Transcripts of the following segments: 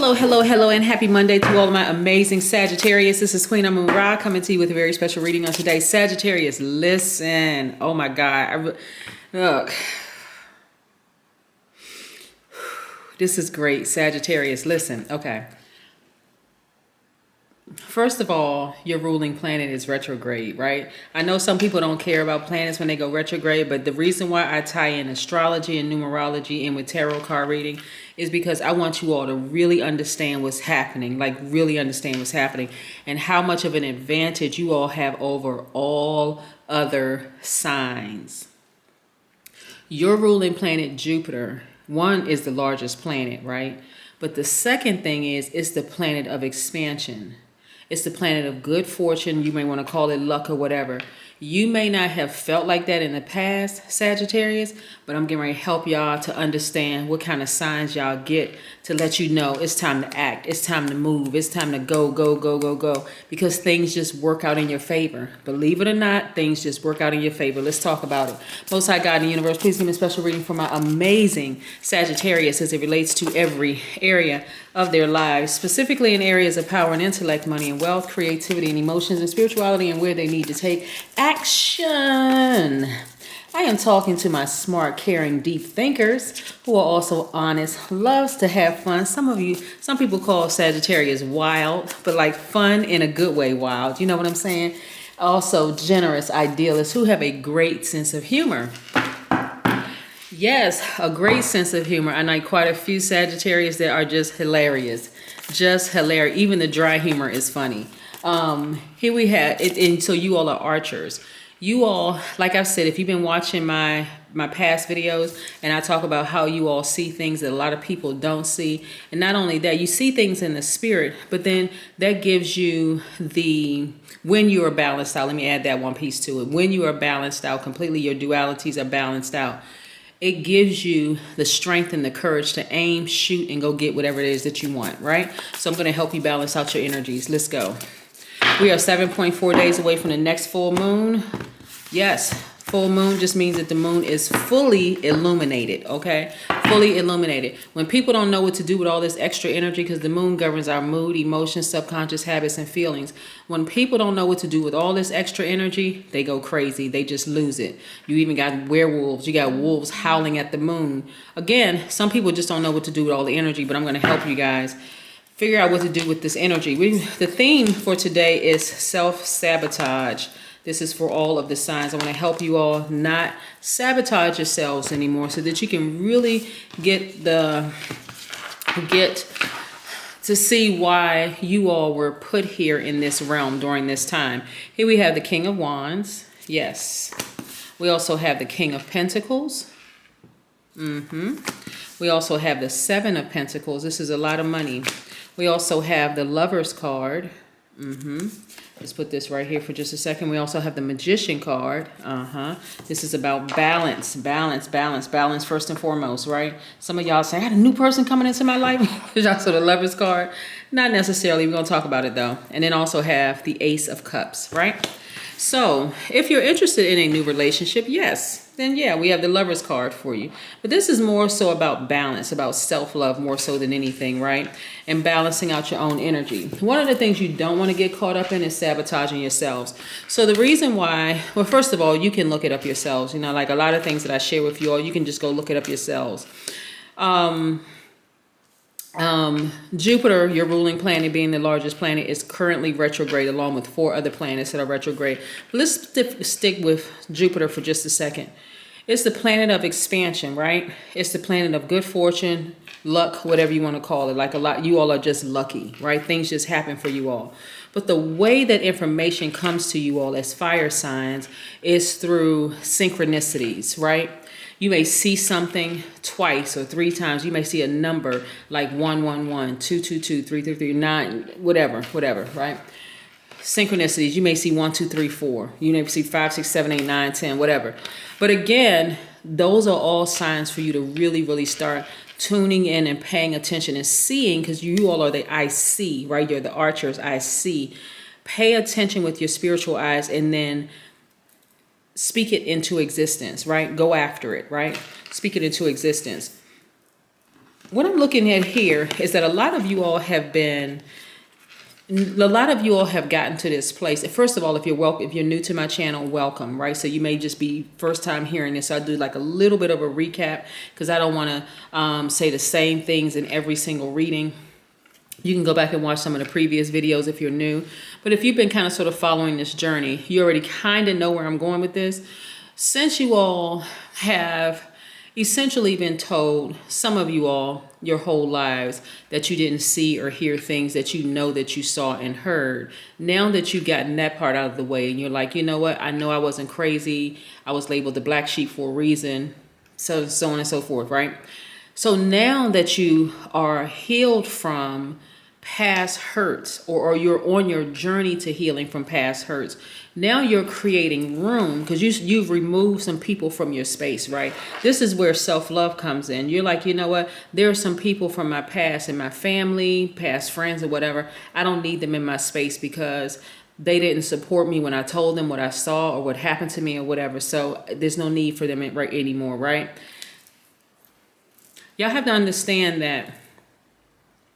Hello, hello, hello, and happy Monday to all of my amazing Sagittarius. This is Queen Amun Ra coming to you with a very special reading on today. Sagittarius, listen. Oh my God. Look. This is great. Sagittarius, listen. Okay. First of all, your ruling planet is retrograde, right? I know some people don't care about planets when they go retrograde, but the reason why I tie in astrology and numerology in with tarot card reading is because I want you all to really understand what's happening, like really understand what's happening and how much of an advantage you all have over all other signs. Your ruling planet, Jupiter, one is the largest planet, right? But the second thing is it's the planet of expansion. It's the planet of good fortune. You may want to call it luck or whatever. You may not have felt like that in the past, Sagittarius, but I'm getting ready to help y'all to understand what kind of signs y'all get to let you know it's time to act. It's time to move. It's time to go, go, go, go, go. Because things just work out in your favor. Believe it or not, things just work out in your favor. Let's talk about it. Most High God in the universe, please give me a special reading for my amazing Sagittarius as it relates to every area of their lives, specifically in areas of power and intellect, money and wealth, creativity and emotions and spirituality, and where they need to take action. I am talking to my smart, caring, deep thinkers who are also honest, loves to have fun. Some people call Sagittarius wild, but like fun in a good way wild. You know what I'm saying? Also generous idealists who have a great sense of humor. Yes, a great sense of humor. I know quite a few Sagittarius that are just hilarious. Just hilarious. Even the dry humor is funny. Here we have it, and so you all are archers. You all, like I've said, if you've been watching my past videos and I talk about how you all see things that a lot of people don't see. And not only that, you see things in the spirit, but then that gives you when you are balanced out. Let me add that one piece to it. When you are balanced out completely, your dualities are balanced out. It gives you the strength and the courage to aim, shoot, and go get whatever it is that you want, right? So I'm going to help you balance out your energies. Let's go. We are 7.4 days away from the next full moon. Yes, full moon just means that the moon is fully illuminated, okay? Fully illuminated. When people don't know what to do with all this extra energy, because the moon governs our mood, emotions, subconscious habits, and feelings. When people don't know what to do with all this extra energy, they go crazy. They just lose it. You even got werewolves. You got wolves howling at the moon. Again, some people just don't know what to do with all the energy, but I'm going to help you guys figure out what to do with this energy. The theme for today is self-sabotage. This is for all of the signs. I want to help you all not sabotage yourselves anymore so that you can really get to see why you all were put here in this realm during this time. Here we have the King of Wands. Yes. We also have the King of Pentacles. We also have the Seven of Pentacles. This is a lot of money. We also have the Lover's card. Let's put this right here for just a second. We also have the Magician card. This is about balance, balance, balance, balance first and foremost, right? Some of y'all say, I had a new person coming into my life. Y'all saw the Lover's card. Not necessarily. We're going to talk about it, though. And then also have the Ace of Cups, right? So if you're interested in a new relationship, yes, then yeah, we have the Lover's card for you. But this is more so about balance, about self-love more so than anything, right? And balancing out your own energy. One of the things you don't want to get caught up in is sabotaging yourselves. So the reason why, well, first of all, you can look it up yourselves. You know, like a lot of things that I share with you all, you can just go look it up yourselves. Jupiter, your ruling planet, being the largest planet, is currently retrograde along with 4 other planets that are retrograde. But let's stick with Jupiter for just a second. It's the planet of expansion, right? It's the planet of good fortune, luck, whatever you want to call it. Like you all are just lucky, right? Things just happen for you all. But the way that information comes to you all as fire signs is through synchronicities, right? You may see something twice or 3 times. You may see a number like 111, 222, 333, 9, whatever, right? Synchronicities. You may see 1, 2, 3, 4. You may see 5, 6, 7, 8, 9, 10, whatever. But again, those are all signs for you to really, really start tuning in and paying attention and seeing, because you all are the I see, right? You're the archers, I see. Pay attention with your spiritual eyes and then speak it into existence, right? Go after it, right? Speak it into existence. what I'm looking at here is that a lot of you all have gotten to this place. First of all, if you're new to my channel, welcome, right? So you may just be first time hearing this. So I do like a little bit of a recap because I don't want to say the same things in every single reading. You can go back and watch some of the previous videos if you're new. But if you've been kind of sort of following this journey, you already kind of know where I'm going with this. Since you all have essentially been told, some of you all, your whole lives, that you didn't see or hear things that you know that you saw and heard. Now that you've gotten that part out of the way and you're like, you know what, I know I wasn't crazy. I was labeled the black sheep for a reason. So on and so forth, right? So now that you are healed from past hurts, or you're on your journey to healing from past hurts, now you're creating room because you've removed some people from your space, right? This is where self-love comes in. You're like, you know what, there are some people from my past and my family, past friends or whatever. I don't need them in my space because they didn't support me when I told them what I saw or what happened to me or whatever. So there's no need for them right anymore, right? Y'all have to understand that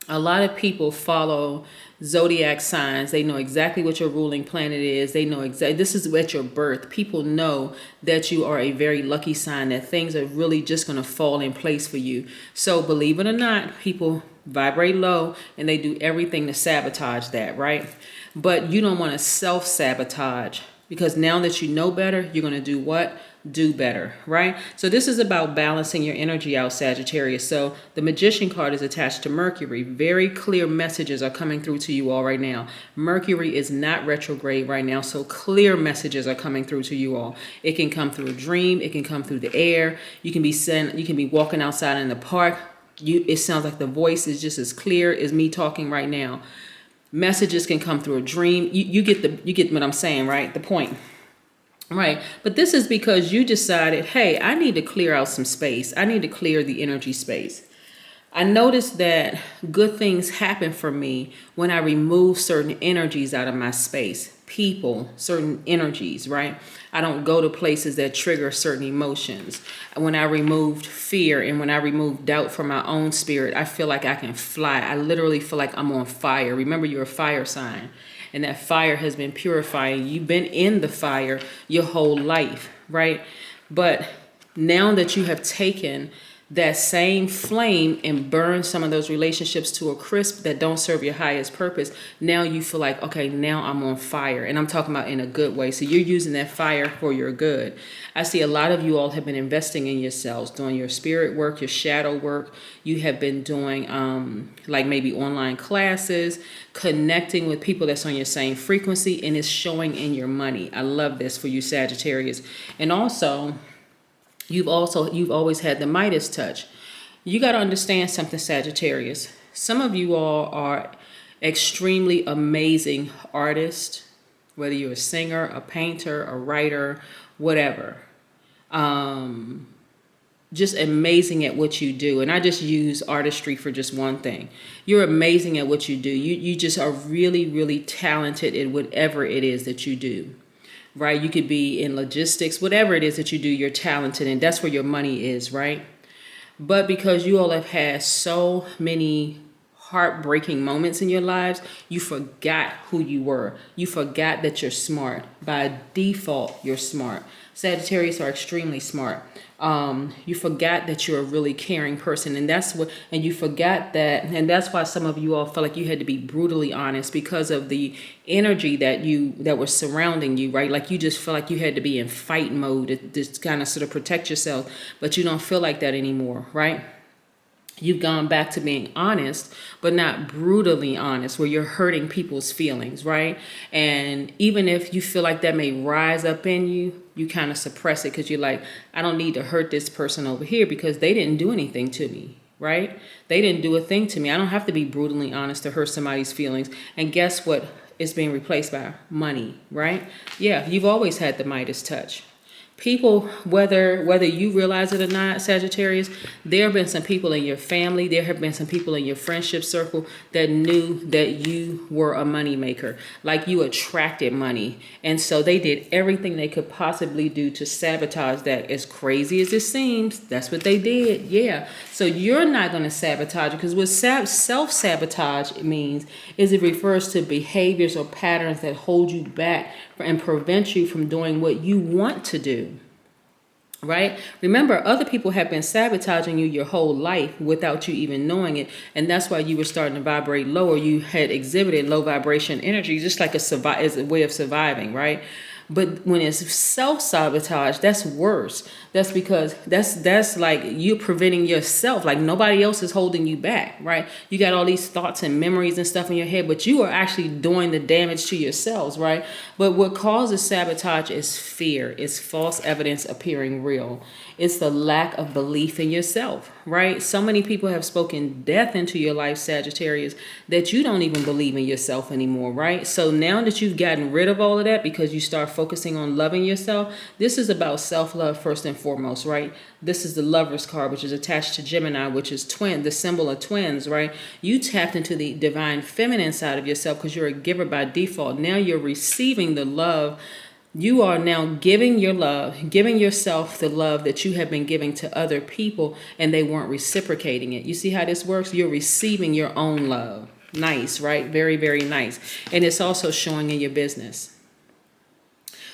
a lot of people follow zodiac signs. They know exactly what your ruling planet is. They know exactly, this is at your birth. People know that you are a very lucky sign, that things are really just going to fall in place for you. So believe it or not, people vibrate low and they do everything to sabotage that, right? But you don't want to self-sabotage, because now that you know better, you're going to do what? Do better, right? So this is about balancing your energy out, Sagittarius. So the Magician card is attached to Mercury. Very clear messages are coming through to you all right now. Mercury is not retrograde right now, so clear messages are coming through to you all. It can come through a dream. It can come through the air. You can be walking outside in the park. It sounds like the voice is just as clear as me talking right now. Messages can come through a dream. You get what I'm saying, right? The point. Right. But this is because you decided, hey, I need to clear out some space. I need to clear the energy space. I noticed that good things happen for me when I remove certain energies out of my space. People, certain energies, right? I don't go to places that trigger certain emotions. When I removed fear and when I removed doubt from my own spirit, I feel like I can fly. I literally feel like I'm on fire. Remember, you're a fire sign. And that fire has been purifying. You've been in the fire your whole life, right? But now that you have taken that same flame and burned some of those relationships to a crisp that don't serve your highest purpose, now you feel like, okay, now I'm on fire. And I'm talking about in a good way. So you're using that fire for your good. I see a lot of you all have been investing in yourselves, doing your spirit work, your shadow work. You have been doing like maybe online classes, connecting with people that's on your same frequency, and it's showing in your money. I love this for you, Sagittarius. And also, you've always had the Midas touch. You got to understand something, Sagittarius. Some of you all are extremely amazing artists, whether you're a singer, a painter, a writer, whatever. Just amazing at what you do. And I just use artistry for just one thing. You're amazing at what you do. You just are really, really talented at whatever it is that you do. Right? You could be in logistics, whatever it is that you do, you're talented, and that's where your money is, right? But because you all have had so many heartbreaking moments in your lives, you forgot who you were. You forgot that you're smart. By default, you're smart. Sagittarius are extremely smart. You forgot that you're a really caring person, and you forgot that, and that's why some of you all felt like you had to be brutally honest because of the energy that was surrounding you, right? Like you just feel like you had to be in fight mode to just kind of sort of protect yourself, but you don't feel like that anymore, right? You've gone back to being honest, but not brutally honest, where you're hurting people's feelings, right? And even if you feel like that may rise up in you, you kind of suppress it because you're like, I don't need to hurt this person over here because they didn't do anything to me, right? They didn't do a thing to me. I don't have to be brutally honest to hurt somebody's feelings. And guess what is being replaced by? Money, right? Yeah, you've always had the Midas touch. People, whether you realize it or not, Sagittarius, there have been some people in your family, there have been some people in your friendship circle that knew that you were a money maker, like you attracted money, and so they did everything they could possibly do to sabotage that. As crazy as it seems, that's what they did. Yeah, so you're not going to sabotage it, because what self-sabotage means is it refers to behaviors or patterns that hold you back and prevent you from doing what you want to do. Right? Remember, other people have been sabotaging you your whole life without you even knowing it. And that's why you were starting to vibrate lower. You had exhibited low vibration energy, just like as a way of surviving, right? But when it's self-sabotage, that's worse. That's because that's like you're preventing yourself. Like nobody else is holding you back, right? You got all these thoughts and memories and stuff in your head, but you are actually doing the damage to yourselves, right? But what causes sabotage is fear. It's false evidence appearing real. It's the lack of belief in yourself, right? So many people have spoken death into your life, Sagittarius, that you don't even believe in yourself anymore, right? So now that you've gotten rid of all of that because you start focusing on loving yourself, this is about self-love first and foremost, right? This is the Lover's card, which is attached to Gemini, which is twin, the symbol of twins, right? You tapped into the divine feminine side of yourself because you're a giver by default. Now you're receiving the love. You are now giving your love, giving yourself the love that you have been giving to other people, and they weren't reciprocating it. You see how this works? You're receiving your own love. Nice, right? Very, very nice. And it's also showing in your business.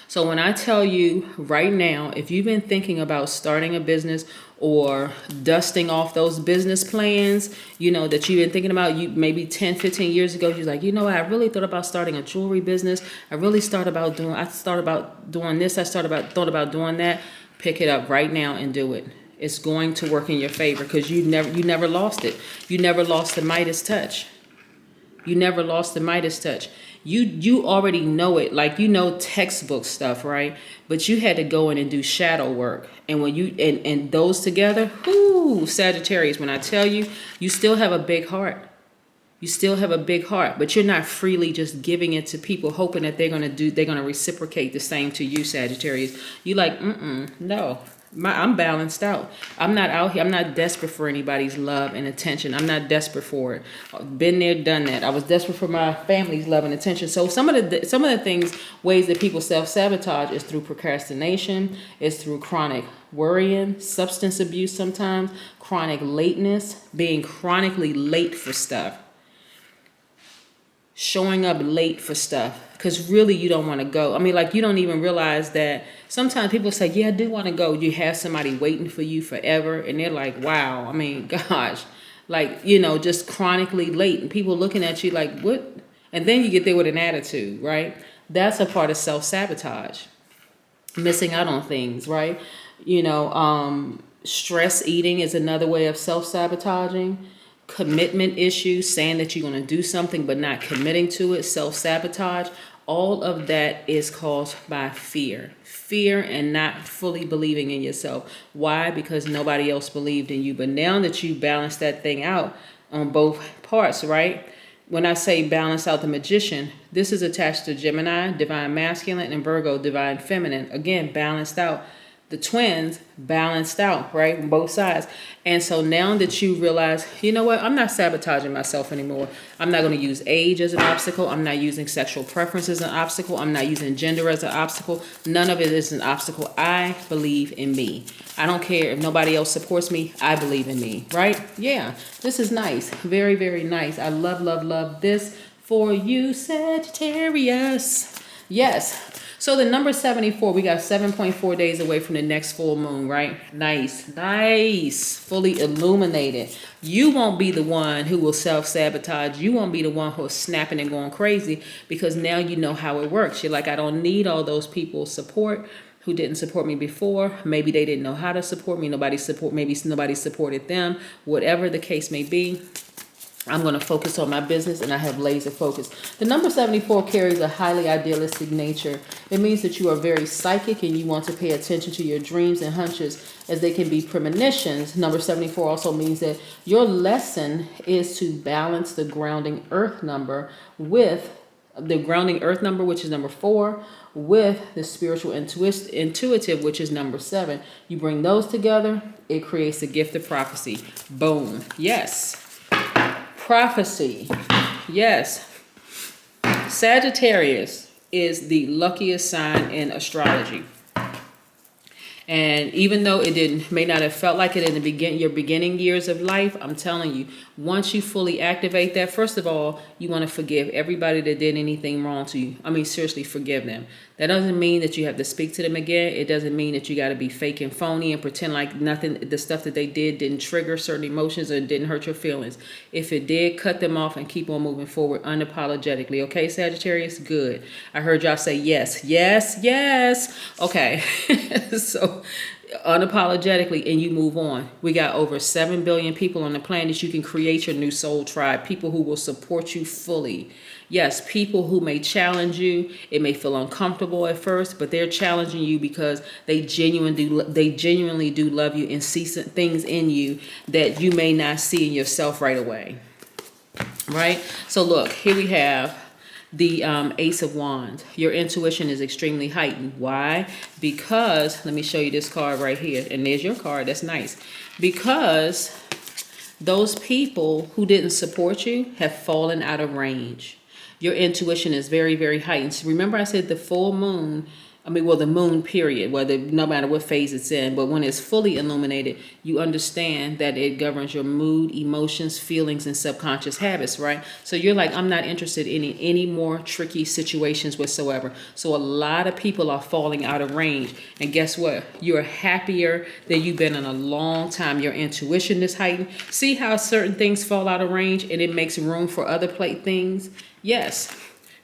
So when I tell you right now, if you've been thinking about starting a business or dusting off those business plans, you know, that you've been thinking about, you maybe 10, 15 years ago, you're like, you know what, I really thought about starting a jewelry business. I thought about doing this. Thought about doing that. Pick it up right now and do it. It's going to work in your favor because you never lost it. You never lost the Midas touch. You never lost the Midas touch. You already know it, like you know textbook stuff, right? But you had to go in and do shadow work. And when you and those together, whoo, Sagittarius, when I tell you, you still have a big heart. You still have a big heart, but you're not freely just giving it to people, hoping that they're gonna reciprocate the same to you, Sagittarius. You like, no. I'm balanced out. I'm not out here. I'm not desperate for anybody's love and attention. I'm not desperate for it. Been there, done that. I was desperate for my family's love and attention. So some of the things, ways that people self-sabotage is through procrastination, is through chronic worrying, substance abuse sometimes, chronic lateness, being chronically late for stuff. Showing up late for stuff because really you don't want to go. I mean, like you don't even realize that sometimes people say, yeah, I do want to go. You have somebody waiting for you forever and they're like, wow, I mean, gosh, like, you know, just chronically late and people looking at you like, what? And then you get there with an attitude, right? That's a part of self-sabotage, missing out on things, right? You know, stress eating is another way of self-sabotaging. Commitment issues, saying that you're going to do something but not committing to it, self-sabotage. All of that is caused by fear. Fear and not fully believing in yourself. Why? Because nobody else believed in you. But now that you balance that thing out on both parts, right? When I say balance out the Magician, this is attached to Gemini, divine masculine, and Virgo, divine feminine. Again, balanced out. The twins balanced out, right? On both sides. And so now that you realize, you know what? I'm not sabotaging myself anymore. I'm not going to use age as an obstacle. I'm not using sexual preference as an obstacle. I'm not using gender as an obstacle. None of it is an obstacle. I believe in me. I don't care if nobody else supports me. I believe in me, right? Yeah, this is nice. Very, very nice. I love, love, love this for you, Sagittarius. Yes. So the number 74, we got 7.4 days away from the next full moon, right? Nice, nice, fully illuminated. You won't be the one who will self-sabotage. You won't be the one who's snapping and going crazy because now you know how it works. You're like, I don't need all those people's support who didn't support me before. Maybe they didn't know how to support me. Maybe nobody supported them. Whatever the case may be. I'm going to focus on my business and I have laser focus. The number 74 carries a highly idealistic nature. It means that you are very psychic and you want to pay attention to your dreams and hunches as they can be premonitions. Number 74 also means that your lesson is to balance the grounding earth number with the grounding earth number, which is number 4, with the spiritual intuitive, which is number 7. You bring those together, it creates the gift of prophecy. Boom. Yes. Prophecy. Yes. Sagittarius is the luckiest sign in astrology. And even though it may not have felt like it in the your beginning years of life, I'm telling you, once you fully activate that, first of all, you want to forgive everybody that did anything wrong to you. I mean, seriously, forgive them. That doesn't mean that you have to speak to them again. It doesn't mean that you got to be fake and phony and pretend like nothing, the stuff that they did didn't trigger certain emotions or didn't hurt your feelings. If it did, cut them off and keep on moving forward unapologetically. Okay, Sagittarius? Good. I heard y'all say yes, yes, yes. Okay. So unapologetically, and you move on. We got over 7 billion people on the planet. You can create your new soul tribe, people who will support you fully. Yes, people who may challenge you. It may feel uncomfortable at first, but they're challenging you because they genuinely do love you and see some things in you that you may not see in yourself right away. Right? So look, here we have the Ace of Wands. Your intuition is extremely heightened. Why? Because, let me show you this card right here. And there's your card. That's nice. Because those people who didn't support you have fallen out of range. Your intuition is very, very heightened. So remember I said the full moon, the moon period, no matter what phase it's in, but when it's fully illuminated, you understand that it governs your mood, emotions, feelings, and subconscious habits, right? So you're like, I'm not interested in any more tricky situations whatsoever. So a lot of people are falling out of range. And guess what? You're happier than you've been in a long time. Your intuition is heightened. See how certain things fall out of range and it makes room for other things? Yes.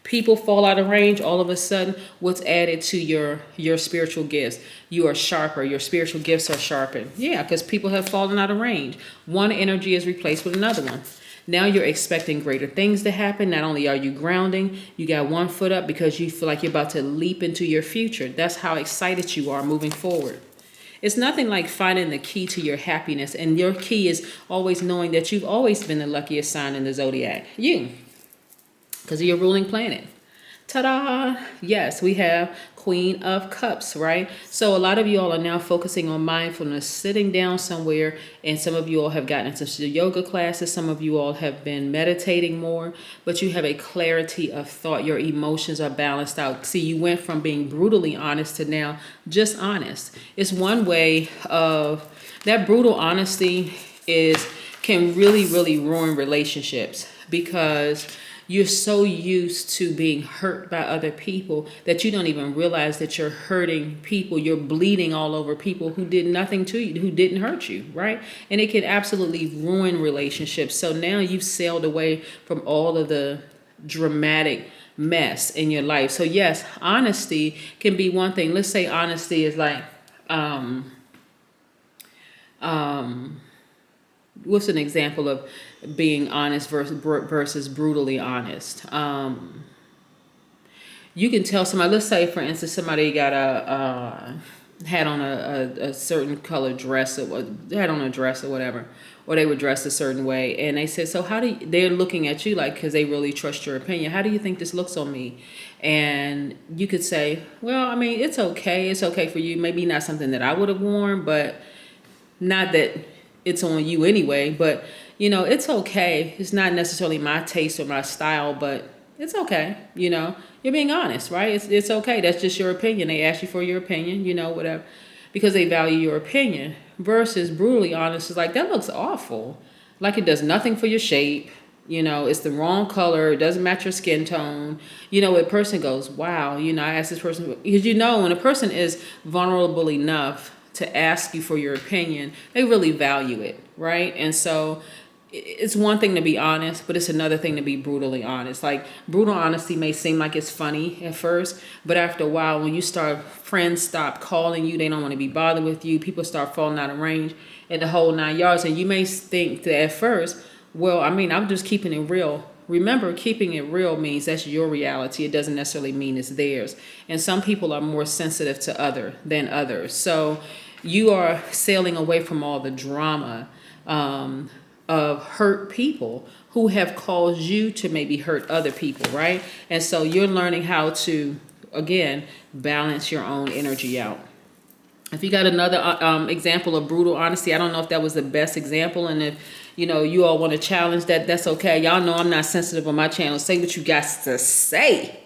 People fall out of range, all of a sudden, what's added to your spiritual gifts? You are sharper. Your spiritual gifts are sharpened. Yeah, because people have fallen out of range. One energy is replaced with another one. Now you're expecting greater things to happen. Not only are you grounding, you got one foot up because you feel like you're about to leap into your future. That's how excited you are moving forward. It's nothing like finding the key to your happiness. And your key is always knowing that you've always been the luckiest sign in the Zodiac. You. Because of your ruling planet. Ta-da! Yes, we have Queen of Cups, right? So a lot of you all are now focusing on mindfulness, sitting down somewhere, and some of you all have gotten into yoga classes. Some of you all have been meditating more, but you have a clarity of thought. Your emotions are balanced out. See, you went from being brutally honest to now just honest. It's one way of that brutal honesty can really, really ruin relationships because you're so used to being hurt by other people that you don't even realize that you're hurting people. You're bleeding all over people who did nothing to you, who didn't hurt you, right? And it can absolutely ruin relationships. So now you've sailed away from all of the dramatic mess in your life. So yes, honesty can be one thing. Let's say honesty is like, what's an example of being honest versus brutally honest? You can tell somebody, let's say for instance, somebody got had on a certain color dress, or had on a dress or whatever, or they were dressed a certain way, and they said, so they're looking at you like, because they really trust your opinion, how do you think this looks on me? And you could say, well, I mean, it's okay for you, maybe not something that I would have worn, but not that it's on you anyway, but it's okay. It's not necessarily my taste or my style, but it's okay. You're being honest, right? It's okay. That's just your opinion. They ask you for your opinion, whatever, because they value your opinion. Versus brutally honest is like, that looks awful. Like it does nothing for your shape. It's the wrong color. It doesn't match your skin tone. A person goes, wow, I asked this person, because when a person is vulnerable enough to ask you for your opinion, they really value it, right? And so it's one thing to be honest, but it's another thing to be brutally honest. Like brutal honesty may seem like it's funny at first, but after a while, when friends stop calling you, they don't want to be bothered with you, people start falling out of range and the whole 9 yards. And you may think that at first, well, I mean, I'm just keeping it real. Remember, keeping it real means that's your reality. It doesn't necessarily mean it's theirs. And some people are more sensitive to than others. So you are sailing away from all the drama. of hurt people who have caused you to maybe hurt other people, right? And so you're learning how to, again, balance your own energy out. If you got another example of brutal honesty, I don't know if that was the best example. And if, you all want to challenge that, that's okay. Y'all know I'm not sensitive on my channel. Say what you got to say.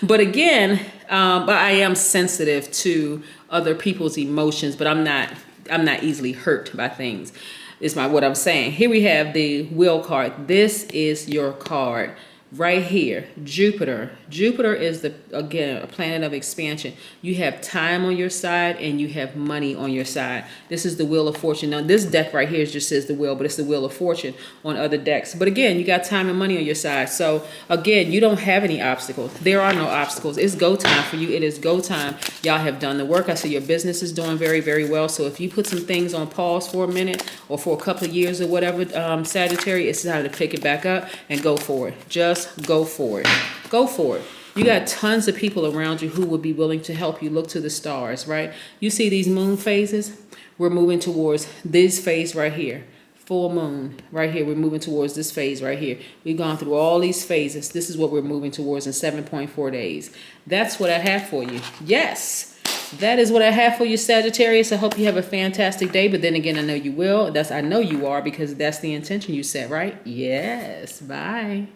But again, but I am sensitive to other people's emotions, but I'm not easily hurt by things. Is what I'm saying. Here we have the Wheel card. This is your card. Right here, Jupiter. Jupiter is again a planet of expansion. You have time on your side and you have money on your side. This is the Wheel of Fortune. Now this deck right here just says the Wheel, but it's the Wheel of Fortune on other decks. But again, you got time and money on your side. So again, you don't have any obstacles. There are no obstacles. It's go time for you. It is go time. Y'all have done the work. I see your business is doing very, very well. So if you put some things on pause for a minute or for a couple of years or whatever, Sagittarius, it's time to pick it back up and go for it. Just go for it. Go for it. You got tons of people around you who would be willing to help you. Look to the stars, right? You see these moon phases? We're moving towards this phase right here. Full moon right here. We're moving towards this phase right here. We've gone through all these phases. This is what we're moving towards in 7.4 days. That's what I have for you. Yes. That is what I have for you, Sagittarius. I hope you have a fantastic day. But then again, I know you will. I know you are, because that's the intention you set, right? Yes. Bye.